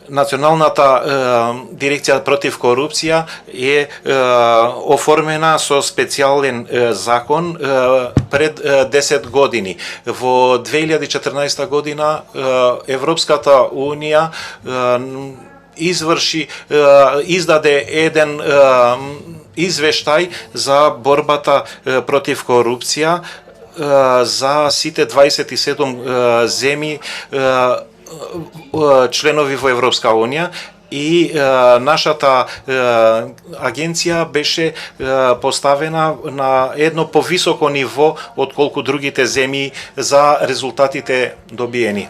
Националната дирекција против корупција е оформена со специјален закон пред 10 години. Во 2014 година Европската унија издаде еден извештај за борбата против корупција за сите 27 земји членови во Европска унија и нашата агенција беше поставена на едно повисоко ниво отколку другите земји за резултатите добиени.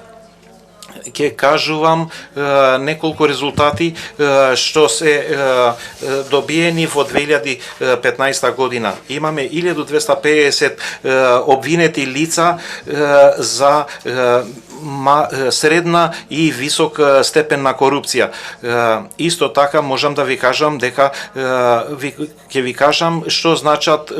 Ќе кажувам неколку резултати што се добиени во 2015 година. Имаме 1250 обвинети лица за средна и висок степен на корупција. Исто така можам да ви кажам дека ќе ви кажам што значат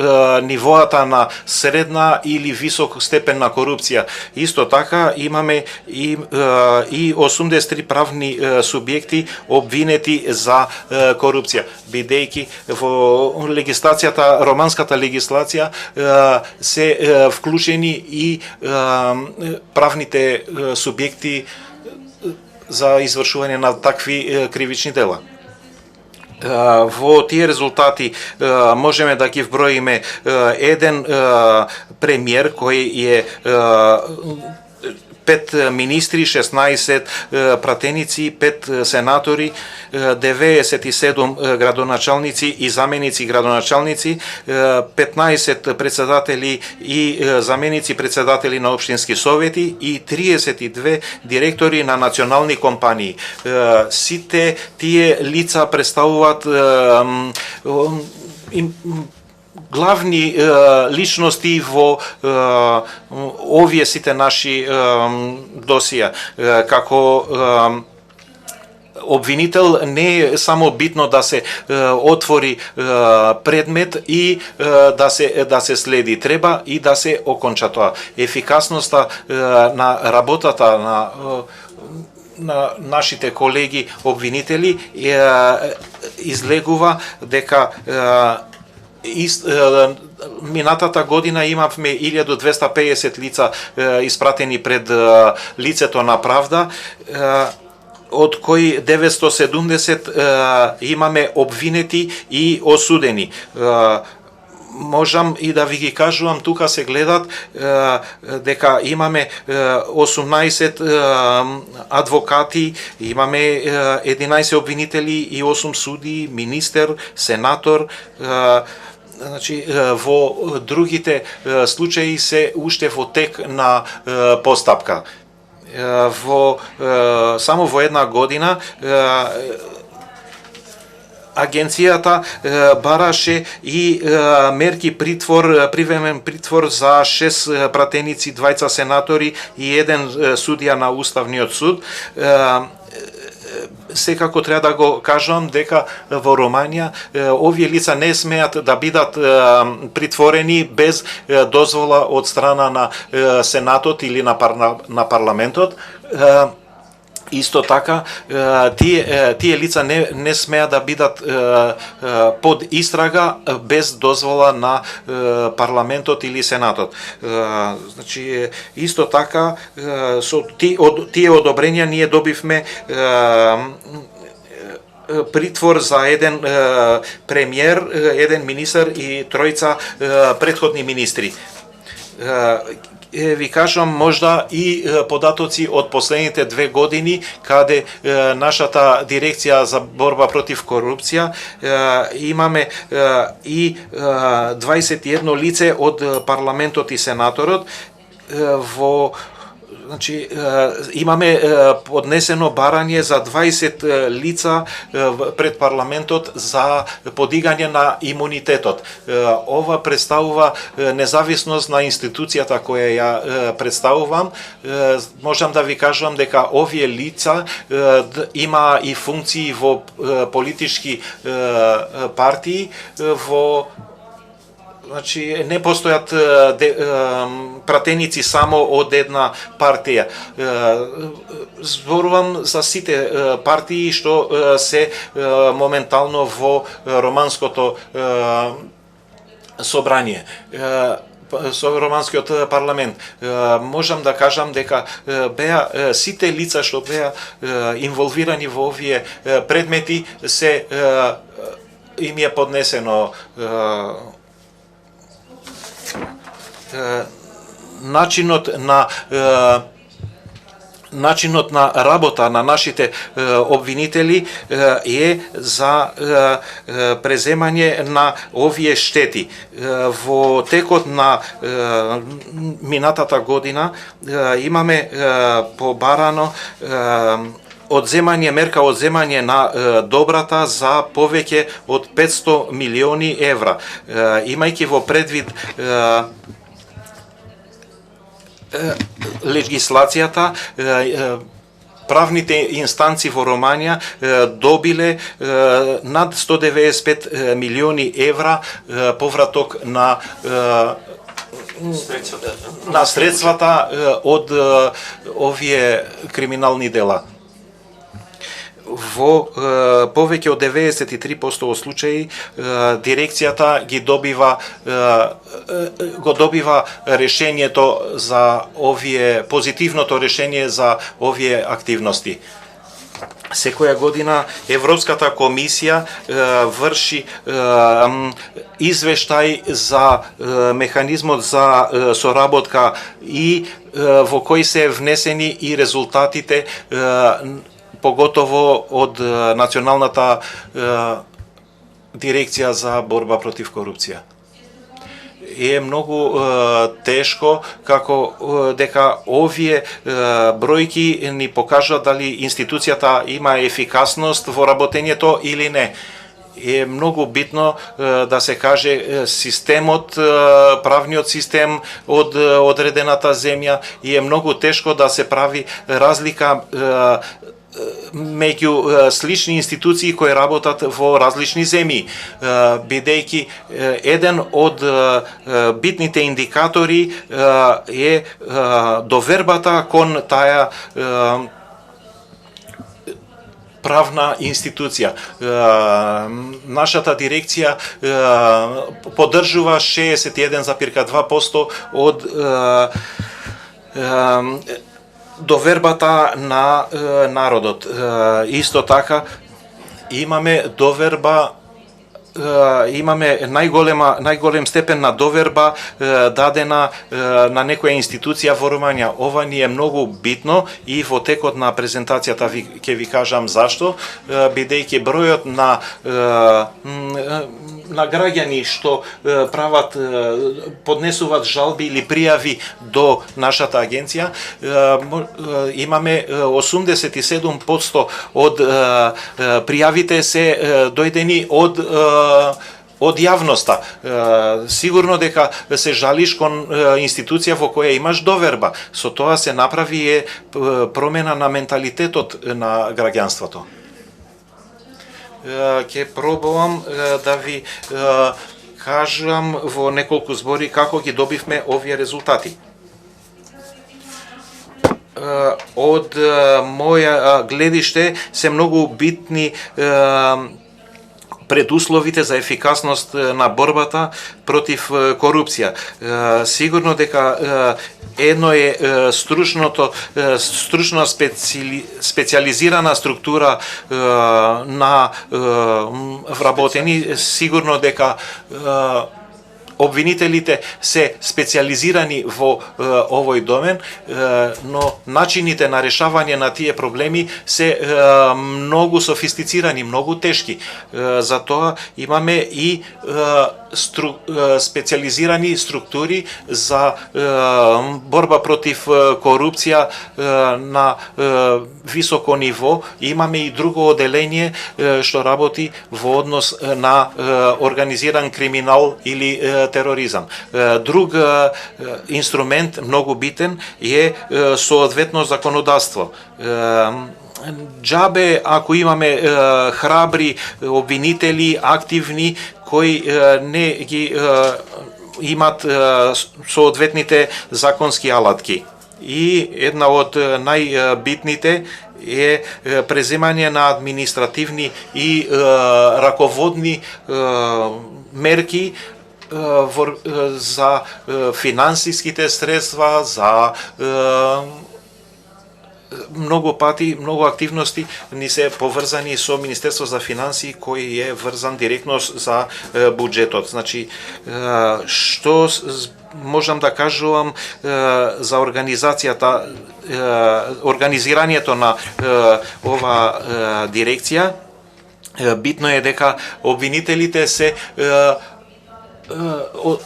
нивоата на средна или висок степен на корупција. Исто така имаме и 83 правни субјекти обвинети за корупција, бидејќи во легислацијата, романската легислација се вклучени и правните субјекти за извршување на такви кривични дела. Во тие резултати можеме да ги вброиме еден премиер кој е 5 министри, 16 пратеници, 5 сенатори, 97 градоначалници и заменици градоначалници, 15 председатели и заменици председатели на општински совети и 32 директори на национални компании. Сите тие лица представуваат главни личности во овие сите наши досија. Како обвинител не е само битно да се отвори предмет и да се следи, треба и да се оконча тоа. Ефикасноста на работата на нашите колеги обвинители излегува дека минатата година имавме 1250 лица испратени пред лицето на правда, од кои 970 имаме обвинети и осудени. Можам и да ви ги кажувам, тука се гледат дека имаме 18 адвокати, имаме 11 обвинители и 8 суди, министер, сенатор. Значи, во другите случаи се уште во тек на постапка. Само во една година агенцијата бараше и мерки притвор, привремен притвор за 6 пратеници, 2 сенатори и 1 судија на Уставниот суд. Секако треба да го кажам дека во Романија овие лица не смеат да бидат притворени без дозвола од страна на Сенатот или на парламентот. Исто така, тие лица не смеат да бидат под истрага без дозвола на парламентот или Сенатот. Значи, исто така, со тие одобренија ние добивме притвор за еден премиер, еден министер и 3 претходни министри. Ви кажам можда и податоци од последните 2 години, каде нашата дирекција за борба против корупција имаме и 21 лице од парламентот и сенаторот Значи, имаме поднесено барање за 20 лица пред парламентот за подигање на имунитетот. Ова представува независност на институцијата која ја представувам. Можам да ви кажам дека овие лица има и функции во политички партии, Значи не постојат пратеници само од една партија. Зборувам за сите партии што се моментално во романското собрание, со романскиот парламент. Можам да кажам дека беа сите лица што беа инволвирани во овие предмети се им е поднесено начинот на работа на нашите обвинители е за преземање на овие штети. Во текот на минатата година имаме побарано мерка одземање на добрата за повеќе од 500 милиони евра. Имајќи во предвид легислацијата, правните инстанци во Романија добиле над 195 милиони евра повраток на средствата од овие криминални дела. Во повеќе од 93% од случаи дирекцијата го добива решението за овие, позитивното решение за овие активности. Секоја година Европската комисија врши извештај за механизмот за соработка и во кој се внесени и резултатите поготово од Националната дирекција за борба против корупција. Е многу тешко како дека овие бројки ни покажат дали институцијата има ефикасност во работењето или не. Е многу битно да се каже системот, правниот систем од одредената земја, и е многу тешко да се прави разлика меѓу слични институции кои работат во различни земји, бидејќи еден од битните индикатори е довербата кон таа правна институција. Нашата дирекција поддржува 61,2% од довербата на народот. Исто така имаме доверба, имаме најголем степен на доверба дадена на некоја институција во Романија. Ова ни е многу битно и во текот на презентацијата ќе ви кажам зашто, бидејќи бројот на граѓани што поднесуваат жалби или пријави до нашата агенција, имаме 87% од пријавите се дојдени од јавноста. Сигурно дека се жалиш кон институција во која имаш доверба. Со тоа се направи промена на менталитетот на граѓанството. Ќе пробувам да ви кажам во неколку збори како ги добивме овие резултати. Од моја гледиште се многу битни предусловите за ефикасност на борбата против корупција. Сигурно дека едно е стручна специализирана структура на вработени. Сигурно дека обвинителите се специализирани во овој домен, но начините на решавање на тие проблеми се многу софистицирани, многу тешки. Затоа имаме и специализирани структури за борба против корупција на високо ниво. Имаме и друго оделение што работи во однос на организиран криминал или тероризам. Друг инструмент многу битен е соодветно законодавство. Џабе ако имаме храбри обвинители, активни, кои не ги имат соодветните законски алатки. И една од најбитните е преземање на административни и раководни мерки за финансиските средства, за многу пати, многу активности ни се поврзани со Министерство за финансии, кој е врзан директно за буџетот. Значи, што можам да кажувам за организацијата, организирањето на ова дирекција, битно е дека обвинителите се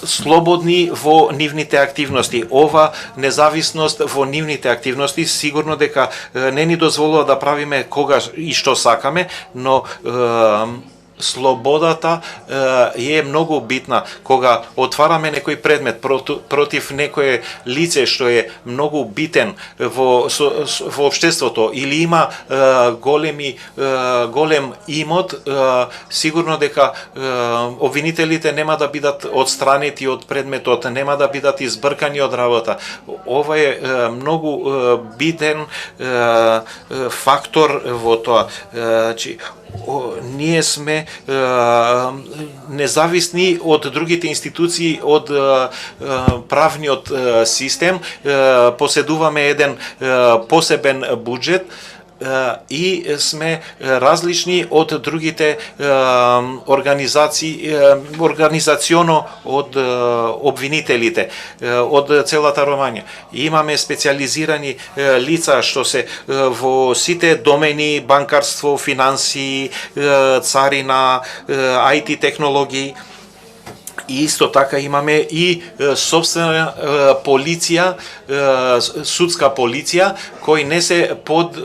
слободни во нивните активности. Ова независност во нивните активности сигурно дека не ни дозволува да правиме кога и што сакаме, но слободата е многу битна. Кога отвараме некој предмет против некое лице што е многу битен во општеството или има голем имот, сигурно дека обвинителите нема да бидат отстранети од предметот, нема да бидат избркани од работа. Ова е многу битен фактор во тоа. Ние сме независни од другите институции, од правниот систем, поседуваме еден посебен буџет и сме различни од другите организации, организационо од обвинителите, од целата Романија. Имаме специализирани лица што се во сите домени, банкарство, финансии, царина, IT технологии. И исто така имаме и собствена полиција, судска полиција, кои не се под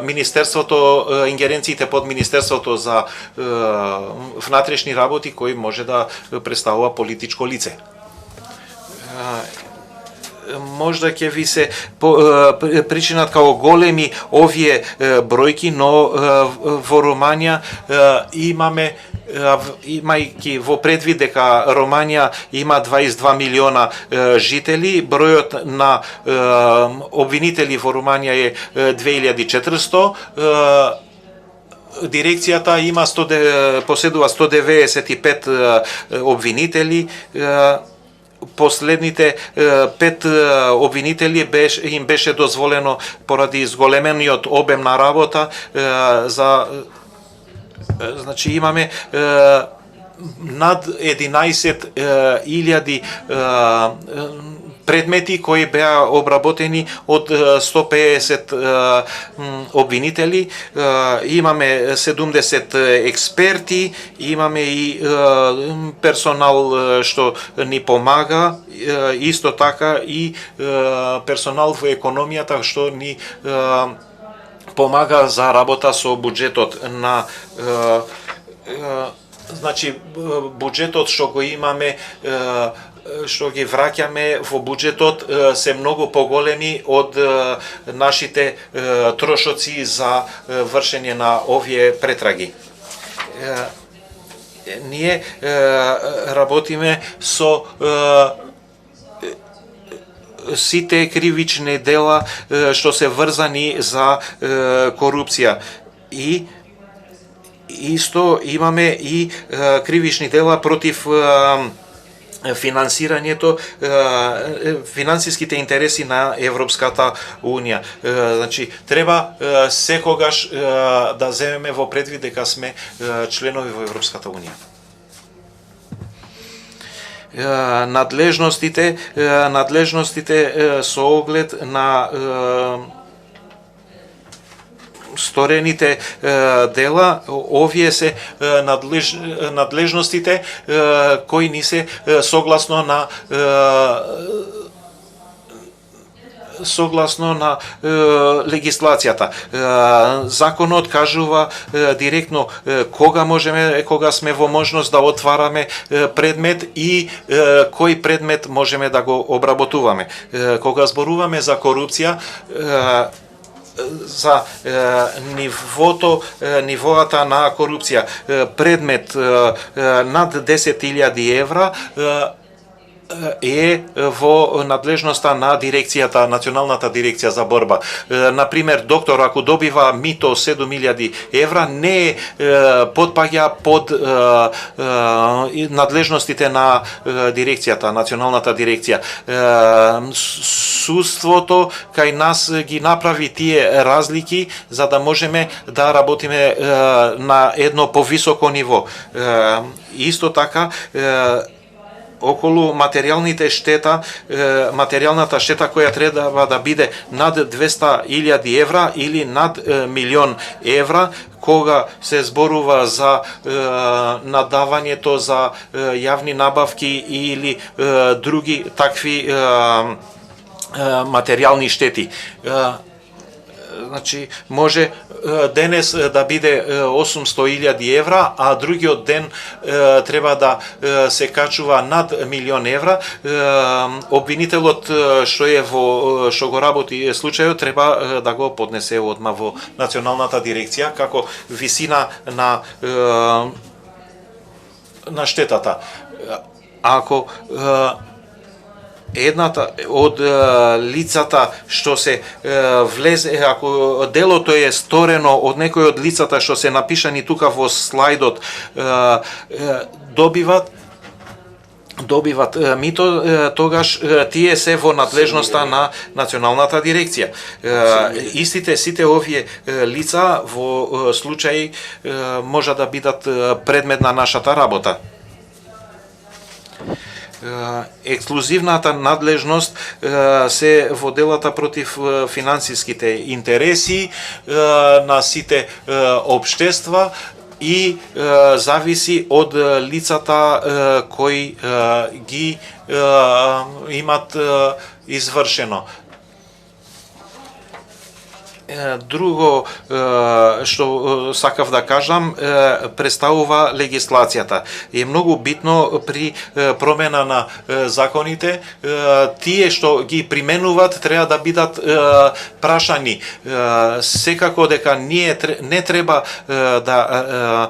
Министерството, ингеренциите под Министерството за внатрешни работи, кој може да представува политичко лице. Можда ќе ви се причинат како големи овие бројки, но во Романија имаме, имајќи во предвид дека Романија има 22 милиона жители, бројот на обвинители во Романија е 2400, дирекцијата има поседува 195 обвинители, последните 5 обвинители им беше дозволено поради зголемениот обем на работа значи имаме над 11.000 предмети кои беа обработени од 150 обвинители, имаме 70 експерти, имаме и персонал што ни помага, исто така и персонал во економијата што ни помага за работа со буџетот на значи буџетот што го имаме, што ги враќаме во буџетот се многу поголеми од нашите трошоци за вршење на овие претраги. Ние работиме со сите кривични дела што се врзани за корупција и исто имаме и кривични дела против финансирањето, финансиските интереси на Европската Унија. Значи, треба секогаш да земеме во предвид дека сме членови во Европската Унија. Надлежностите со оглед на сторените дела, овие се надлежностите кои ни се согласно на легислацијата. Законот кажува директно кога сме во можност да отвараме предмет и кој предмет можеме да го обработуваме. Кога зборуваме за корупција, за нивоата на корупција, предмет над 10.000 евра е во надлежноста на дирекцијата, националната дирекција за борба. Например, доктор ако добива мито 7.000 евра, не потпаѓа под надлежностите на дирекцијата, националната дирекција. Судството кај нас ги направи тие разлики за да можеме да работиме на едно повисоко ниво. Исто така околу материјалната штета која треба да биде над 200.000 евра или над 1.000.000 евра, кога се зборува за надавањето за јавни набавки или други такви материјални штети. Значи, може денес да биде 800.000 евра, а другиот ден треба да се качува над 1.000.000 евра. Обвинителот што го работи случајот треба да го поднесе одма во националната дирекција како висина на штетата. Ако едната од лицата што се влезе, ако делото е сторено од некој од лицата што се напишани тука во слайдот, добиват мито, тогаш тие се во надлежноста на националната дирекција. Сите овие лица во случај може да бидат предмет на нашата работа. Ексклузивната надлежност се во делата против финансиските интереси на сите општества и зависи од лицата кои ги имат извршено. Друго што сакав да кажам представува легислацијата. Е многу битно при промена на законите, тие што ги применуваат треба да бидат прашани. Секако дека ние не треба да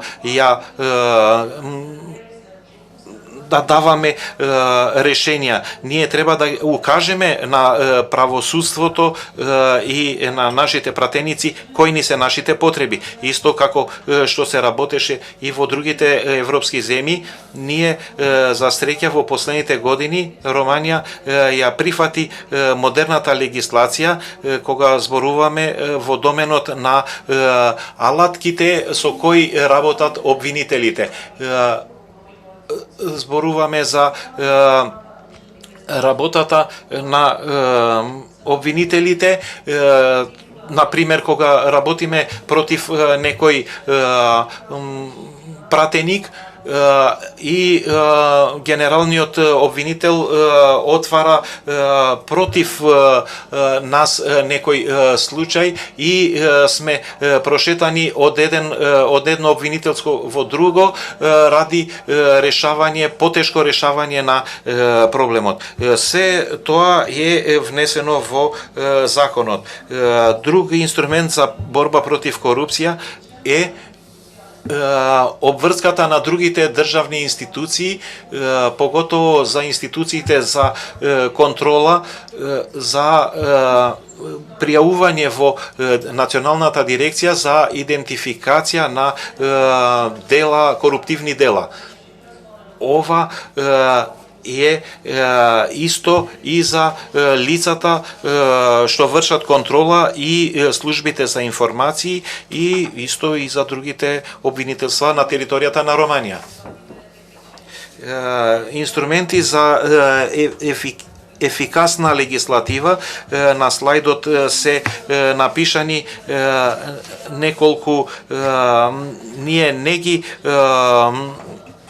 да даваме решенија. Ние треба да укажеме на правосудството и на нашите пратеници кои ни се нашите потреби. Исто како што се работеше и во другите европски земји, ние за среќа во последните години Романија ја прифати модерната легислација кога зборуваме во доменот на алатките со кои работат обвинителите. Зборуваме за работата на обвинителите, например кога работиме против некој пратеник и генералниот обвинител отвара против нас некој случај и сме прошетани од едно обвинителско во друго ради потешко решавање на проблемот. Се тоа е внесено во законот. Друг инструмент за борба против корупција е обврската на другите државни институции, поготово за институциите за контрола, за пријавување во националната дирекција за идентификација на коруптивни дела. Ова е исто и за лицата што вршат контрола и службите за информации и исто и за другите обвинителства на територијата на Романија. Инструменти за ефикасна легислатива, на слайдот се напишани неколку, ние не ги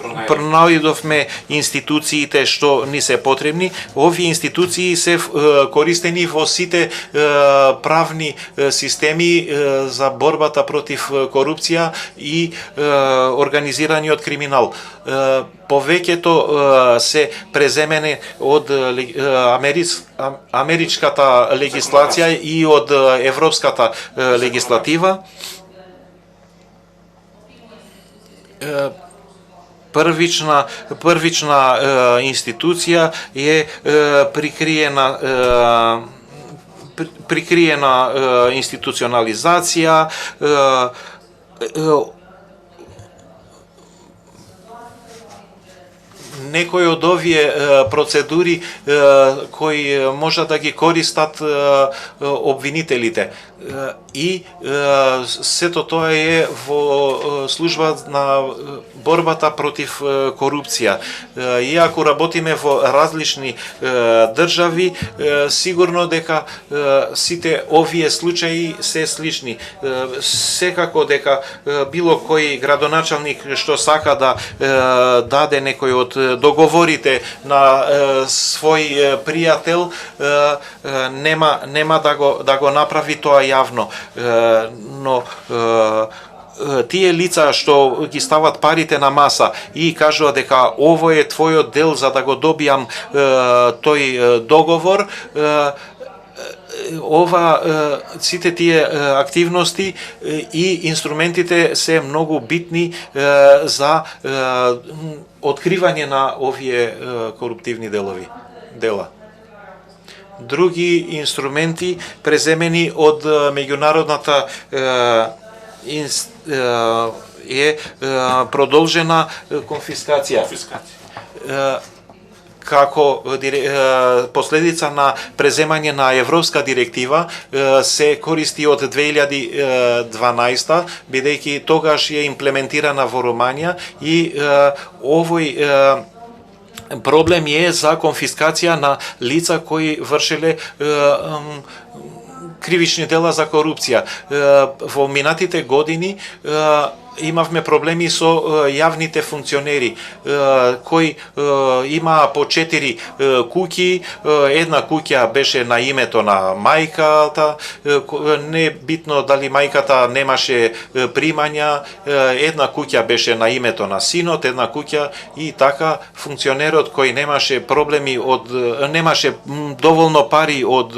пронајдовме институциите што ни се потребни. Овие институции се користени во сите правни системи за борбата против корупција и организираниот криминал. Повеќето се преземени од америчката легислација и од европската легислатива. првична институција е прикриена институционализација, некои од овие процедури кои може да ги користат обвинителите. И сето тоа е во служба на борбата против корупција. Иако работиме во различни држави, сигурно дека сите овие случаи се слични. Секако дека било кој градоначалник што сака да даде некој од договорите на свој пријател, нема да го направи тоа јавно, но тие лица што ги стават парите на маса и кажува дека ово е твојот дел за да го добијам тој договор, сите тие активности и инструментите се многу битни за откривање на овие коруптивни дела. Други инструменти преземени од меѓународната е продолжена конфискација. Како последица на преземање на европска директива се користи од 2012, бидејќи тогаш е имплементирана во Руманија и овој проблем е за конфискација на лица кои вршеле кривични дела за корупција. Во минатите години имавме проблеми со јавните функционери кои имаа по 4 куќи. Една куќа беше на името на мајката, не битно дали мајката немаше примања, една куќа беше на името на синот, една куќа и така функционерот кој немаше проблеми немаше доволно пари од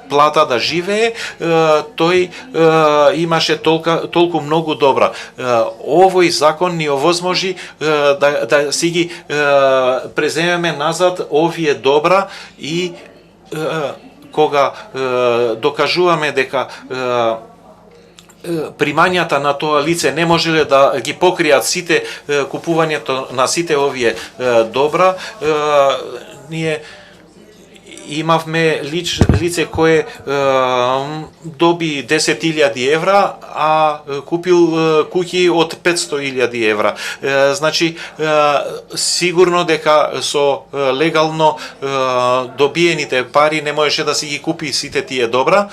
плата да живее, тој имаше толку многу добра. Овој закон ни овозможи да си ги преземеме назад овие добра и кога докажуваме дека примањата на тоа лице не можеле да ги покријат сите купувањето на сите овие добра, ние имавме лице кое доби 10.000 евра, а купил куќи од 500.000 евра. Значи, сигурно дека со легално добиените пари не можеше да си ги купи сите тие добра,